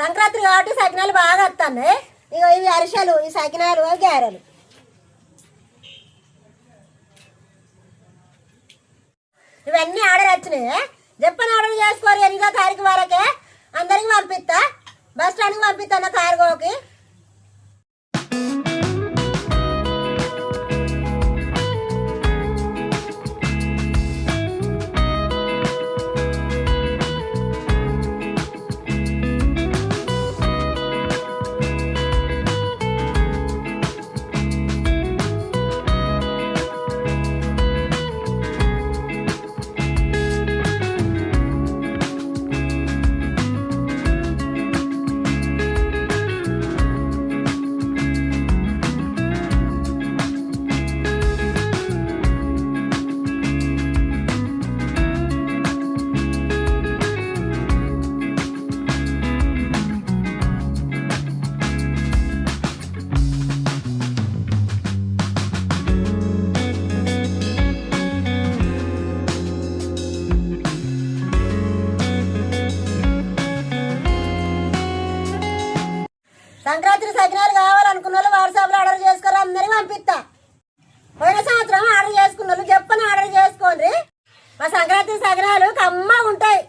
సంక్రాంతి కాబట్టి సకినాలు బాగా వస్తున్నాయి. ఇక ఇవి అరిసెలు, ఈ సకినాలు, గారెలు. ఇవన్నీ ఆర్డర్ వచ్చినాయి. చెప్పని ఆర్డర్ చేసుకోరు. 8వ తారీఖు వరకే అందరికి పంపిస్తా. బస్ స్టాండ్కి పంపిస్తాను కార్గోకి. సంక్రాంతి సకినాలు కావాలనుకున్న వాళ్ళు వాట్సాప్లో ఆర్డర్ చేసుకోరు. అందరికి పంపిస్తా. పోయిన సంవత్సరం ఆర్డర్ చేసుకున్న వాళ్ళు చెప్పని ఆర్డర్ చేసుకోండి. మా సంక్రాంతి సకినాలు కమ్మగా ఉంటాయి.